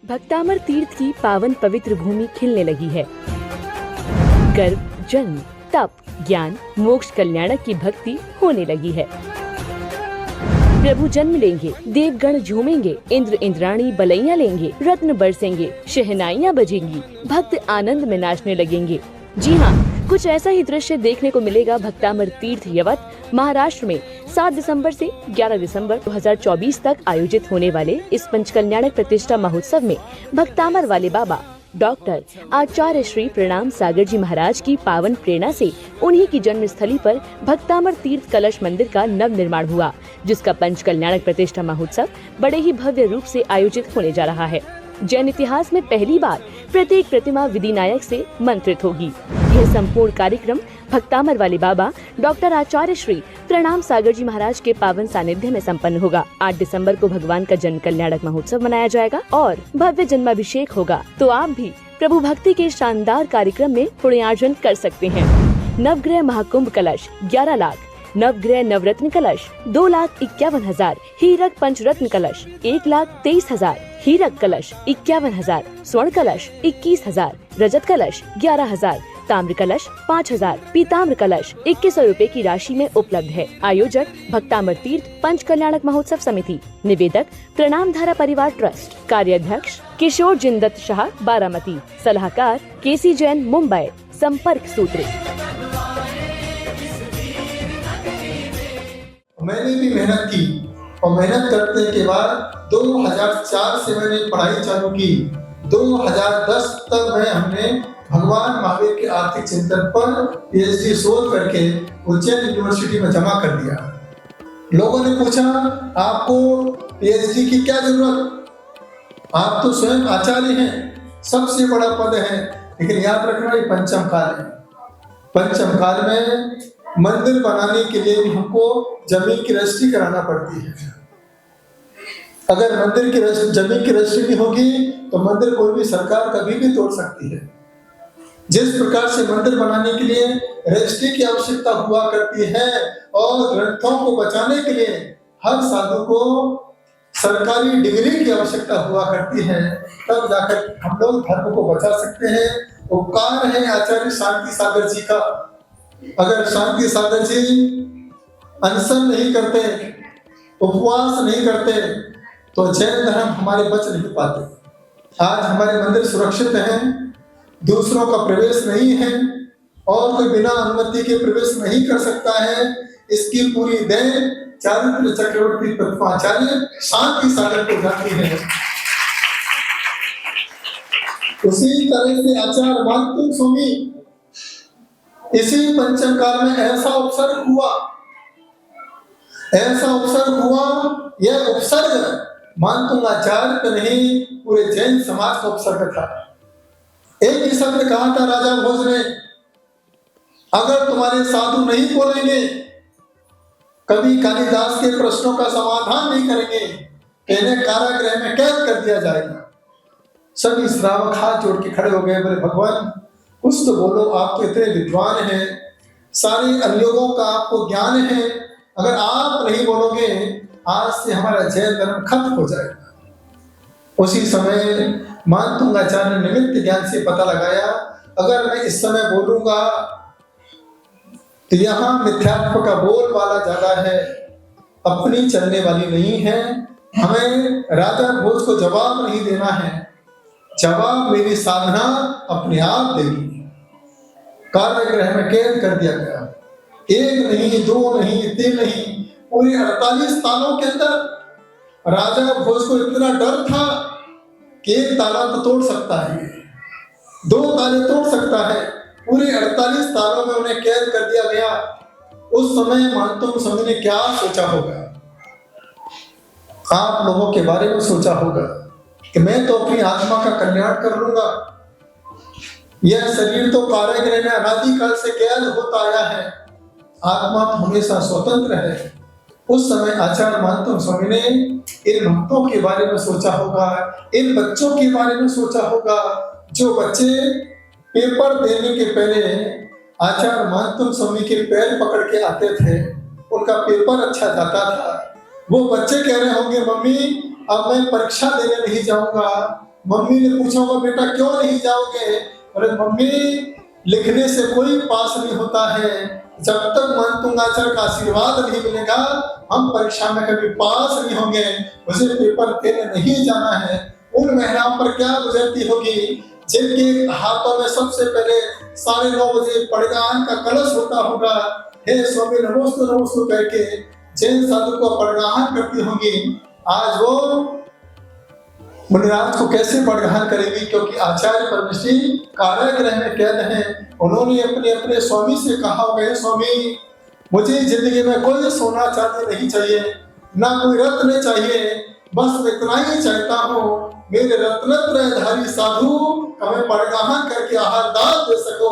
भक्तामर तीर्थ की पावन पवित्र भूमि खिलने लगी है। गर्भ, जन्म, तप, ज्ञान, मोक्ष, कल्याणक की भक्ति होने लगी है। प्रभु जन्म लेंगे, देवगण झूमेंगे, इंद्र इंद्राणी बलैया लेंगे, रत्न बरसेंगे, शहनाइयाँ बजेंगी, भक्त आनंद में नाचने लगेंगे। जी हाँ, कुछ ऐसा ही दृश्य देखने को मिलेगा भक्तामर तीर्थ यवत महाराष्ट्र में 7 दिसंबर से 11 दिसंबर 2024 तक आयोजित होने वाले इस पंचकल्याणक प्रतिष्ठा महोत्सव में भक्तामर वाले बाबा डॉक्टर आचार्य श्री प्रणाम सागर जी महाराज की पावन प्रेरणा से उन्हीं की जन्म स्थली पर भक्तामर तीर्थ कलश मंदिर का नव निर्माण हुआ, जिसका पंचकल्याणक प्रतिष्ठा महोत्सव बड़े ही भव्य रूप से आयोजित होने जा रहा है। जैन इतिहास में पहली बार प्रत्येक प्रतिमा विधिनायक से मंत्रित होगी। यह संपूर्ण कार्यक्रम भक्तामर वाले बाबा डॉक्टर आचार्य श्री प्रणाम सागर जी महाराज के पावन सानिध्य में संपन्न होगा। 8 दिसंबर को भगवान का जन्म कल्याणक महोत्सव मनाया जाएगा और भव्य जन्माभिषेक होगा। तो आप भी प्रभु भक्ति के शानदार कार्यक्रम में पुण्यार्जन कर सकते हैं। नवग्रह महाकुंभ कलश 11 लाख, नवग्रह नवरत्न कलश 2,51,000, हीरक पंचरत्न कलश 1,23,000, हीरक कलश 51,000, स्वर्ण कलश 21,000, रजत कलश 11,000, ताम्र कलश 5,000, पीताम्र कलश 2100 रूपए की राशि में उपलब्ध है। आयोजक भक्तामर तीर्थ पंच कल्याणक महोत्सव समिति, निवेदक प्रणाम धारा परिवार ट्रस्ट, कार्याध्यक्ष किशोर जिंदत शाह बारामती, सलाहकार केसी जैन मुंबई। संपर्क सूत्र। मैंने भी मेहनत की और मेहनत करने के बाद 2004 से मैंने पढ़ाई चालू की। 2010 तक हमने भगवान महावीर के आर्थिक चिंतन पर पीएचडी शोध करके उज्जैन यूनिवर्सिटी में जमा कर दिया। लोगों ने पूछा, आपको पीएचडी की क्या जरूरत, आप तो स्वयं आचार्य हैं, सबसे बड़ा पद है। लेकिन याद रखना, ये पंचम काल है। पंचम काल में मंदिर बनाने के लिए भी हमको जमीन की रजिस्ट्री कराना पड़ती है। अगर मंदिर की जमीन की रजिस्ट्री नहीं होगी तो मंदिर कोई भी सरकार कभी भी तोड़ सकती है। जिस प्रकार से मंदिर बनाने के लिए रजिस्ट्री की आवश्यकता हुआ करती है और ग्रंथों को बचाने के लिए हर साधु को सरकारी डिग्री की आवश्यकता हुआ करती है, तब जाकर हम लोग धर्म को बचा सकते हैं। उपकार है आचार्य शांति सागर जी का। अगर शांति सागर जी अनशन नहीं करते, उपवास नहीं करते, तो जैन धर्म हमारे बच नहीं पाते। आज हमारे मंदिर सुरक्षित हैं, दूसरों का प्रवेश नहीं है और कोई बिना अनुमति के प्रवेश नहीं कर सकता है। इसकी पूरी देन चारित्र चक्रवर्ती प्रतिमाचार्य शांति सागर को जाती है। उसी तरह से आचार्य मानतुंग स्वामी, इसी पंचम काल में ऐसा उपसर्ग हुआ, यह उपसर्ग मानतुंगाचार्य का नहीं, पूरे जैन समाज का उपसर्ग था। एक ही शब्द कहा था राजा भोज ने, अगर तुम्हारे साधु नहीं बोलेंगे, कभी कालिदास के प्रश्नों का समाधान नहीं करेंगे, इन्हें कारागृह में कैद कर दिया जाएगा। सभी श्रावक हाथ जोड़ के खड़े हो गए, बोले भगवान कुछ तो बोलो, आप तो इतने विद्वान हैं, सारे अवयोगों का आपको ज्ञान है, अगर आप नहीं बोलोगे आज से हमारा जैन धर्म खत्म हो जाएगा। उसी समय मानतुंगाचार्य ने निमित्त ज्ञान से पता लगाया, अगर मैं इस समय बोलूंगा तो यहाँ मिथ्यात्व का बोलबाला ज्यादा है, अपनी चलने वाली नहीं है। हमें राजा भोज को जवाब नहीं देना है, जवाब मेरी साधना अपने आप देगी। कारागृह में कैद कर दिया गया। 1 नहीं, 2 नहीं, 3 नहीं, पूरे 48 तालों के अंदर राजा भोज को इतना डर था कि 1 ताला तो तोड़ सकता है, 2 ताले तोड़ सकता है, पूरे 48 तालों में उन्हें कैद कर दिया गया। उस समय मानतुंग स्वामी ने क्या सोचा होगा, आप लोगों के बारे में सोचा होगा कि मैं तो अपनी आत्मा का कल्याण कर लूंगा। यह शरीर तो कारागृह में अनादिकाल से कैद होता आया है, आत्मा तो हमेशा स्वतंत्र है। उस समय आचार्य मानतुंग स्वामी ने इन भक्तों के बारे में सोचा होगा, इन बच्चों के बारे में सोचा होगा, जो बच्चे पेपर देने के पहले आचार्य मानतुंग स्वामी के पैर पकड़ के आते थे, उनका पेपर अच्छा जाता था। वो बच्चे कह रहे होंगे, मम्मी अब मैं परीक्षा देने नहीं जाऊंगा, मम्मी ने पूछा होगा बेटा क्यों नहीं जाओगे? अरे मम्मी, लिखने से कोई पास नहीं होता है, जब तक मनतुंगाचार्य का आशीर्वाद नहीं मिलेगा हम परीक्षा में कभी पास नहीं होंगे, मुझे पेपर देने नहीं जाना है। उन महिलाओं पर क्या गुजरती होगी जिनके हाथों में सबसे पहले 9:30 बजे पड़गान का कलश होता होगा, हे स्वामी नमोस्तु नमोस्तु करके जैन साधु को पड़गान करती होंगी। आज वो मुनिराज को कैसे पड़गान करेगी? क्योंकि आचार्य परमश्री कारागृह में कैद हैं। उन्होंने अपने अपने स्वामी से कहा होगा, स्वामी मुझे जिंदगी में कोई सोना चांदी नहीं चाहिए, ना कोई रत्न चाहिए, बस मैं इतना ही चाहता हूँ मेरे रत्नत्रयधारी साधु हमें पड़गान करके आहार दान दे सको,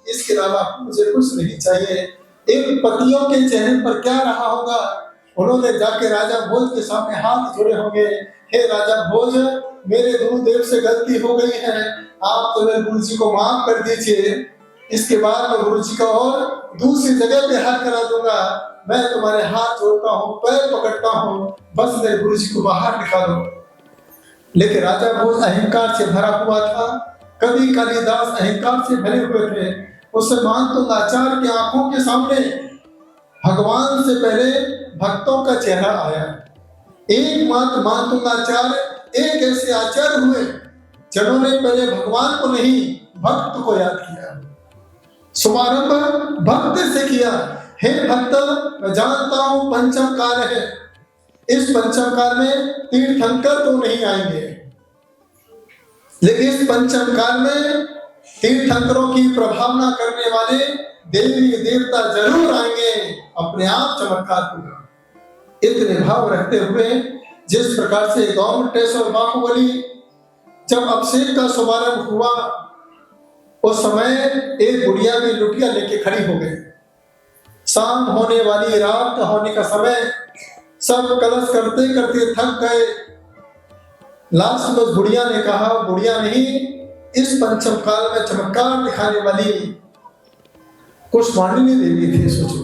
इसके अलावा मुझे कुछ नहीं चाहिए। इन पतियों के चेहरे पर क्या रहा होगा? उन्होंने जाके राजा भोज के सामने हाथ जोड़े होंगे, हे राजा भोज, मेरे गुरुदेव से गलती हो गई है, आप तो मेरे गुरु जी को माफ कर दीजिए, इसके बाद मैं गुरु जी का और दूसरी जगह पे हाथ करा दूंगा, मैं तुम्हारे हाथ जोड़ता हूँ, पैर पकड़ता हूँ, बस मेरे गुरु जी को बाहर निकालो। लेकिन राजा भोज अहंकार से भरा हुआ था, कवि कालिदास अहंकार से भरे हुए थे। उस मनतुंगाचार्य की आंखों के सामने भगवान से पहले भक्तों का चेहरा आया। एकमात्र मनतुंगाचार्य एक ऐसे आचार्य हुए जिन्होंने पहले भगवान को नहीं भक्त को याद किया। शुभारंभ भक्त से किया, हे भक्त मैं जानता हूं पंचम काल है, इस पंचम काल में तीर्थंकर तो नहीं आएंगे, लेकिन इस पंचम काल में तीर्थंकरों की प्रभावना करने वाले देवी देवता जरूर आएंगे, अपने आप चमत्कार होगा। इतने भाव रखते हुए जिस प्रकार से गौमटेश और बाहुबली जब अभिषेक का शुभारंभ हुआ, उस समय एक बुढ़िया भी लुटिया लेके खड़ी हो गई। शाम होने वाली, रात होने का समय, सब कलश करते करते थक गए। लास्ट में बुढ़िया ने कहा, बुढ़िया नहीं, इस पंचम काल में चमत्कार दिखाने वाली कुष्मांडिनी देवी थी। सोचो,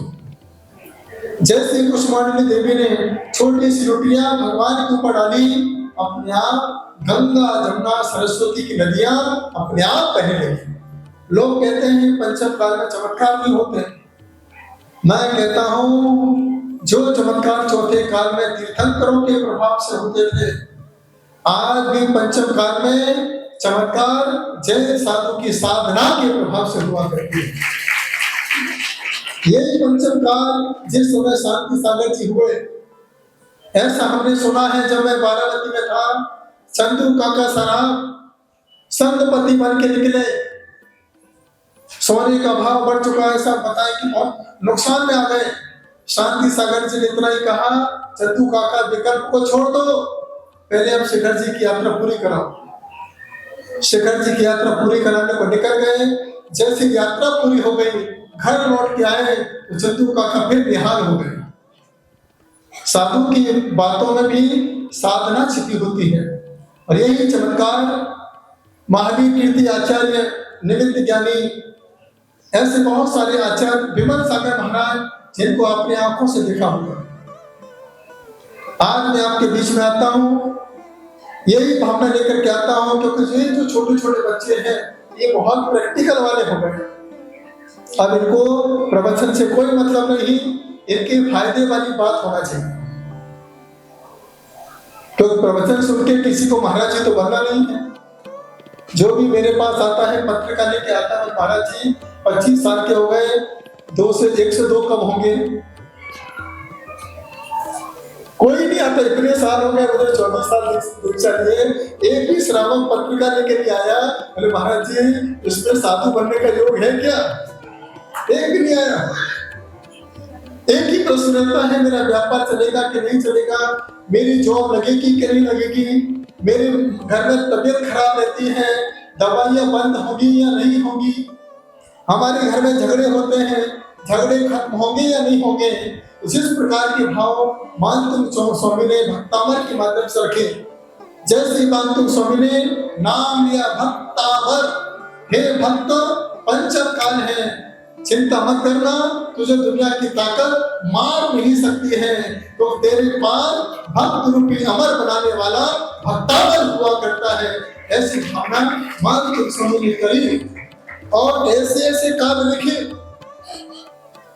जैसे कुष्मांडिनी देवी ने छोटी सी लुटिया भगवान के ऊपर डाली, अपने आप गंगा जमुना सरस्वती की नदियां अपने आप बहने लगी। लोग कहते हैं पंचम काल में चमत्कार नहीं होते, मैं कहता हूं जो चमत्कार चौथे काल में तीर्थंकरों के प्रभाव से होते थे, आज भी पंचम काल में चमत्कार जैन साधु की साधना के प्रभाव से हुआ करती है। यही पंचम काल जिस समय शांति सागर जी हुए, ऐसा हमने सुना है। जब मैं बारामती में था, चंदू काका साहब संतपति बन के निकले, सोने का भाव बढ़ चुका है, सब बताए कि बहुत नुकसान में आ गए। शांति सागर जी ने इतना ही कहा, चंदू काका विकल्प को छोड़ दो, पहले अब शिखर जी की यात्रा पूरी कराओ। शिखर जी की यात्रा पूरी कराने को निकल गए। जैसे यात्रा पूरी हो गई, घर लौट के आए तो चंदू काका फिर निहाल हो गए। साधु की बातों में भी साधना छिपी होती है, और यही चमत्कार महावीर कीर्ति आचार्य, निमित्त ज्ञानी, ऐसे बहुत सारे आचार्य, विमल सागर महाराज, जिनको आपने आंखों से देखा होगा। आज मैं आपके बीच में आता हूं, यही भावना लेकर के आता हूं, क्योंकि ये जो छोटे छोटे बच्चे हैं ये बहुत प्रैक्टिकल वाले हो गए। अब इनको प्रवचन से कोई मतलब नहीं, इनके फायदे वाली बात होना चाहिए। क्योंकि प्रवचन सुन के किसी को महाराज जी तो बनना नहीं है। जो भी मेरे पास आता है पत्रिका लेके आता है, महाराज जी 25 साल के हो गए, 2 से 102 कब होंगे? कोई नहीं आता, इतने साल हो गए, मुझे 24 साल दीक्षा लिए, एक भी श्रावण पत्रिका लेके नहीं आया। बोले महाराज जी इसमें साधु बनने का योग है क्या? एक भी नहीं आया। एक ही प्रश्न रहता है, मेरा व्यापार चलेगा कि नहीं चलेगा, मेरी जॉब लगेगी कि नहीं लगेगी, मेरे घर में तबीयत खराब रहती है, दवाइयां बंद होगी या नहीं होगी, हमारे घर में झगड़े होते हैं, झगड़े खत्म होंगे या नहीं होंगे। जिस प्रकार के भाव मानतुंग स्वामी ने भक्तामर के माध्यम से रखे, जैसे मानतुंग स्वामी ने नाम लिया भक्तामर, हे भक्त पंचम काल है, चिंता मत करना, तुझे दुनिया की ताकत मार नहीं सकती है, तो तेरे पार भक्त रूपी अमर बनाने वाला भक्तावल हुआ करता है। ऐसी भावना मानव समूह ने करी और ऐसे ऐसे काव्य लिखे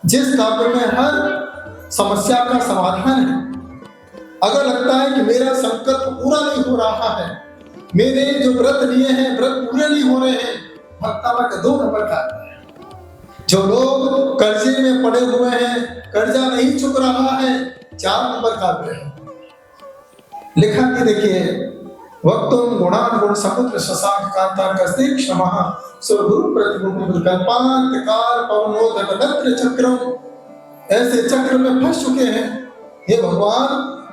जिस काव्य में हर समस्या का समाधान है। अगर लगता है कि मेरा संकल्प पूरा नहीं हो रहा है, मेरे जो व्रत लिए हैं व्रत पूरे नहीं हो रहे हैं, भक्तावा का 2 नंबर का है। जो लोग कर्जे में पड़े हुए हैं, कर्जा नहीं चुक रहा है, 4 नंबर काव्य है। लिखा कि देखिए, वक्तुम गुणान गुण समुद्र शशांक कांता कस्ते क्षमा स्वरूप प्रतिमुख कल्पांत काल पवनोदक नत्र चक्रम। ऐसे चक्र में फंस चुके हैं, हे भगवान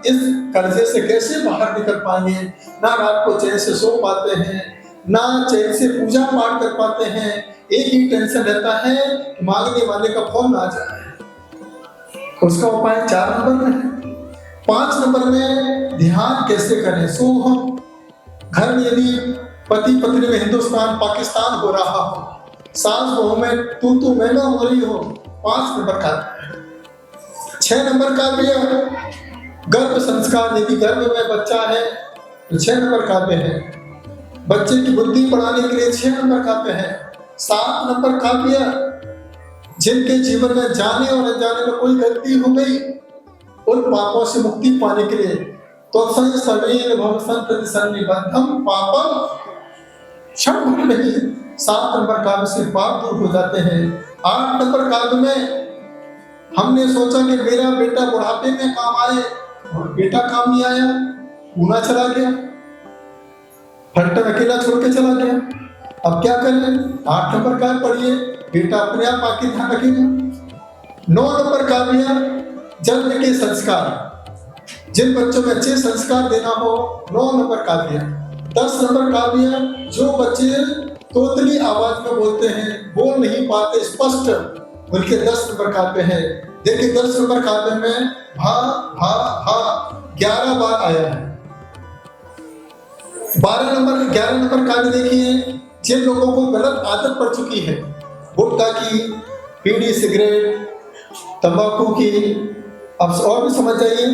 इस कर्जे से कैसे बाहर निकल पाएंगे। ना रात को चैन से सो पाते हैं, ना चैन से पूजा पाठ कर पाते हैं, एक ही टेंशन रहता है कि मांगने वाले का फोन आ जाए। उसका उपाय 4 नंबर में है। 5 नंबर में ध्यान कैसे करें। सोहम, घर में यदि पति पत्नी में हिंदुस्तान पाकिस्तान हो रहा हो, सास बहू में तू मैं हो रही हो, 5 नंबर का। 6 नंबर का भी गर्भ संस्कार, यदि गर्भ में बच्चा है तो 6 नंबर काव्य है। बच्चे की बुद्धि बढ़ाने के लिए 6 नंबर काव्य है। 7 नंबर काव्य जिनके जीवन में जाने और अनजाने में कोई गलती हो गई, उन पापों से मुक्ति पाने के लिए तो सवेन भवसंत सन्निबद्धम पापम क्षण भर नहीं, 7 नंबर काव्य से पाप दूर हो जाते हैं। 8 नंबर काव्य में हमने सोचा कि मेरा बेटा बुढ़ापे में काम आए, और बेटा काम नहीं आया, पूना चला गया, फलटन अकेला छोड़ के चला गया। अब क्या करें। 8 नंबर काव्य पढ़िए, बेटा अपने आप आके ध्यान रखेगा। 9 नंबर काव्य जन्म के संस्कार, जिन बच्चों में अच्छे संस्कार देना हो, 9 नंबर काव्य। 10 नंबर काव्य जो बच्चे तोतली आवाज में बोलते हैं, बोल नहीं पाते स्पष्ट, उनके 10 नंबर काव्य है। देखिए 10 नंबर काव्य में भा भा भा 11 बार आया है। 11 नंबर काव्य देखिए, जिन लोगों को गलत आदत पड़ चुकी है, गुटखा की, बीड़ी सिगरेट तंबाकू की, अब और भी समझ जाइए,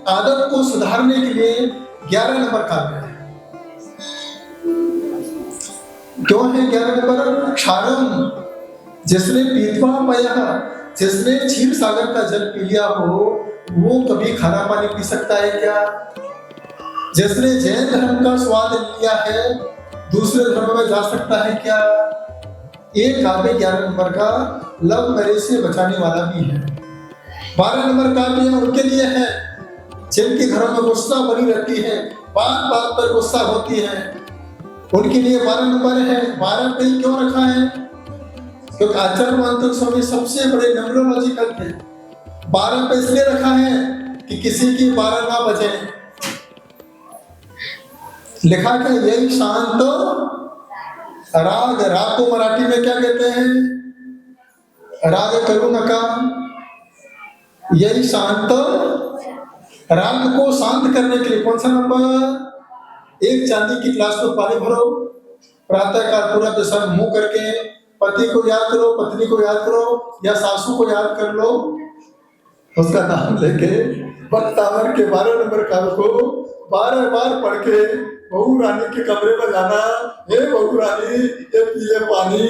आदत को सुधारने के लिए 11 नंबर काव्य है। क्यों है 11 नंबर। क्षारम, जिसने पीतवा पाया, जिसने क्षीर सागर का जल पी लिया हो, वो कभी खारा पानी पी सकता है क्या। जिसने जैन धर्म का स्वाद लिया है, दूसरे धर्म में जा सकता है क्या। एक काव्य 11 नंबर का लव मैरिज से बचाने वाला भी है। 12 नंबर काव्य उनके लिए है जिनके घरों में गुस्सा बनी रहती है, बात बात पर गुस्सा होती है, उनके लिए 12 नंबर है। 12 पे क्यों रखा है, क्योंकि आचार्य महंत स्वामी सबसे बड़े न्यूमरोलॉजिकल थे। 12 पे इसलिए रखा है कि किसी की 12 ना बजे। लिखा क्या, यही शांत राग, राग को मराठी में क्या कहते हैं, राग करू नका, यही शांत राग को शांत करने के लिए कौन सा नंबर। एक चांदी की गिलास में पानी भरो, प्रातः काल पूरा दिशा मुंह करके पति को याद करो, पत्नी को याद करो, या सासू को याद कर लो, उसका नाम लेके भक्तावर के 12 नंबर काव्य को 12 बार पढ़ के बहू रानी के कमरे में जाना, हे बहू रानी ये पिए पानी।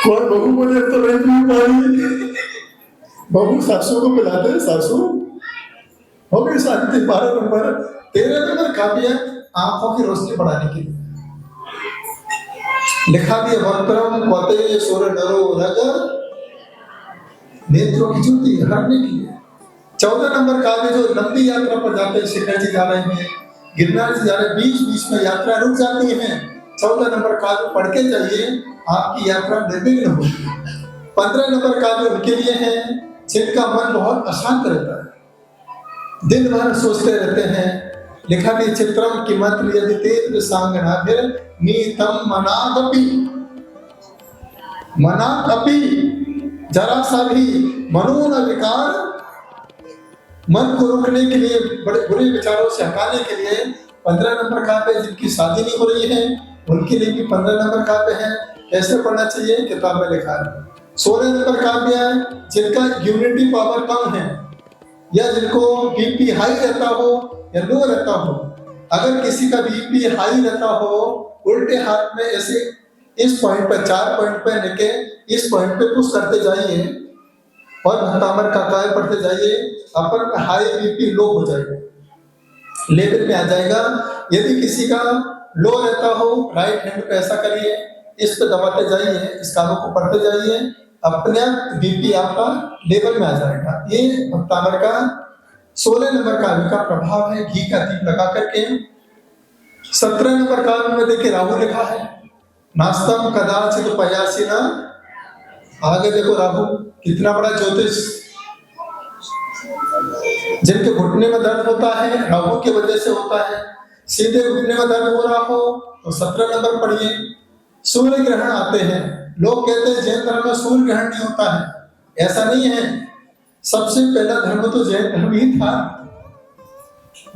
कौन बहू बोले तो नहीं पी पानी, बहू सासू को पिलाते, सासू हो गई शांति। 12 नंबर। 13 नंबर काव्य आंखों की रोशनी बढ़ाने के लिए लिखा भी, वक्त्रम पते सूर्य नरो रज, नेत्रों की ज्योति हरने के लिए। 14 नंबर काव्य जो लंबी यात्रा पर जाते हैं, शिखर जी जा रहे हैं, गिरनार जी जा रहे हैं, बीच बीच में यात्रा रुक जाती है, 14 नंबर काव्य पढ़ के जाइए, आपकी यात्रा निर्विघ्न होगी। 15 नंबर काव्य उनके लिए है जिनका मन बहुत अशांत रहता है, दिन भर सोचते रहते हैं। लिखा भी, चित्रम की मंत्र यदि तेज सांगनाभिर नीतम मनादपि, मनादपि जरा सा भी मनोन विकार, मन को रोकने के लिए, बड़े बुरे विचारों से हटाने के लिए 15 नंबर कहाँ पे? जिनकी शादी नहीं हो रही है उनके लिए भी 15 नंबर कहाँ पे है? कैसे पढ़ना चाहिए? किताब में लिखा है। 16 नंबर कहाँ पे है? जिनका इम्यूनिटी पावर कम है या जिनको बीपी हाई रहता हो या लो रहता हो। अगर किसी का बीपी हाई रहता हो, उल्टे हाथ में ऐसे इस पॉइंट पर 4 पॉइंट पे लेके इस पॉइंट पे पुश करते जाइए और भक्तामर का काय पढ़ते जाइए, अपन हाई बीपी लो हो जाएगा, लेवल में आ जाएगा। यदि किसी का लो रहता हो, राइट हैंड पे ऐसा करिए, इस पे दबाते जाइए, इस कानों को पढ़ते जाइए, अपने आप बीपी आपका लेवल में आ जाएगा। ये भक्तामर का 16 नंबर काव्य का प्रभाव है, घी का दीप लगा करके। 17 नंबर काव्य में देखिए राहु लिखा है, नास्तम कदाचित पयासी ना। आगे देखो राहु कितना बड़ा ज्योतिष। जिनके घुटने में दर्द होता है राहु की वजह से होता है, सीधे घुटने में दर्द हो रहा हो तो 17 नंबर पढ़िए। सूर्य ग्रहण आते हैं, लोग कहते हैं जैन धर्म में सूर्य ग्रहण नहीं होता है, ऐसा नहीं है। सबसे पहला धर्म तो जैन धर्म ही था,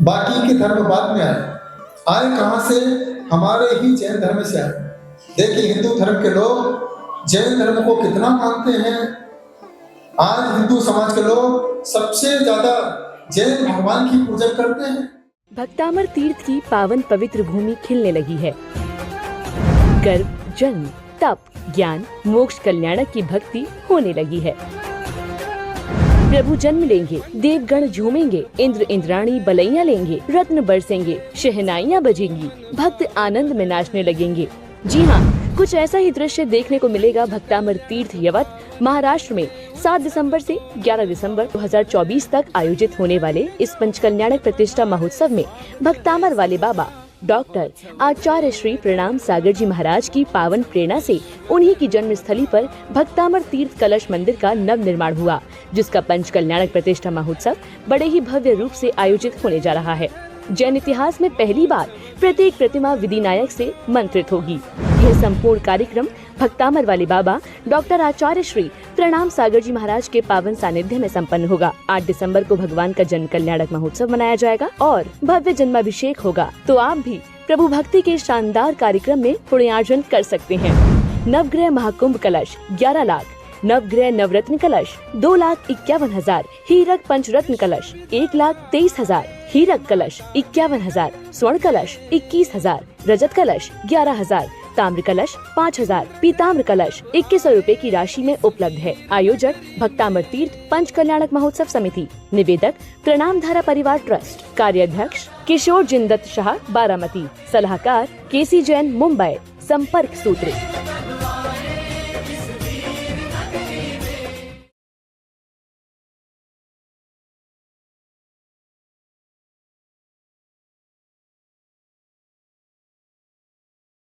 बाकी के धर्म बाद में आए कहां से? हमारे ही जैन धर्म से आए। देखिए हिंदू धर्म के लोग जैन धर्म को कितना मानते हैं। आज हिंदू समाज के लोग सबसे ज्यादा जैन भगवान की पूजा करते हैं। भक्तामर तीर्थ की पावन पवित्र भूमि खिलने लगी है। गर्भ, जन्म, तप, ज्ञान, मोक्ष, कल्याणक की भक्ति होने लगी है। प्रभु जन्म लेंगे, देवगण झूमेंगे, इंद्र इंद्राणी बलैया लेंगे, रत्न बरसेंगे, शहनाइयाँ बजेंगी, भक्त आनंद में नाचने लगेंगे। जी हाँ, कुछ ऐसा ही दृश्य देखने को मिलेगा भक्तामर तीर्थ यवत महाराष्ट्र में 7 दिसंबर से 11 दिसंबर 2024 तक आयोजित होने वाले इस पंचकल्याणक प्रतिष्ठा महोत्सव में भक्तामर वाले बाबा डॉक्टर आचार्य श्री प्रणाम सागर जी महाराज की पावन प्रेरणा से उन्हीं की जन्म स्थली पर भक्तामर तीर्थ कलश मंदिर का नव निर्माण हुआ, जिसका पंचकल्याणक प्रतिष्ठा महोत्सव बड़े ही भव्य रूप से आयोजित होने जा रहा है। जैन इतिहास में पहली बार प्रत्येक प्रतिमा विधिनायक से मंत्रित होगी। यह संपूर्ण कार्यक्रम भक्तामर वाले बाबा डॉक्टर आचार्य श्री प्रणाम सागर जी महाराज के पावन सानिध्य में संपन्न होगा। 8 दिसंबर को भगवान का जन्म कल्याणक महोत्सव मनाया जाएगा और भव्य जन्माभिषेक होगा। तो आप भी प्रभु भक्ति के शानदार कार्यक्रम में पुण्यार्जन कर सकते हैं। नवग्रह महाकुंभ कलश 11 लाख, नवग्रह नवरत्न कलश 2,51,000, हीरक पंचरत्न कलश 1,23,000, हीरक कलश 51,000, स्वर्ण कलश 21,000, रजत कलश 11,000, ताम्र कलश 5,000, पीताम्र कलश 2100 रुपए की राशि में उपलब्ध है। आयोजक भक्तामर तीर्थ पंच कल्याणक महोत्सव समिति, निवेदक प्रणाम धारा परिवार ट्रस्ट, कार्याध्यक्ष किशोर जिंदत शाह बारामती, सलाहकार केसी जैन मुंबई। संपर्क सूत्र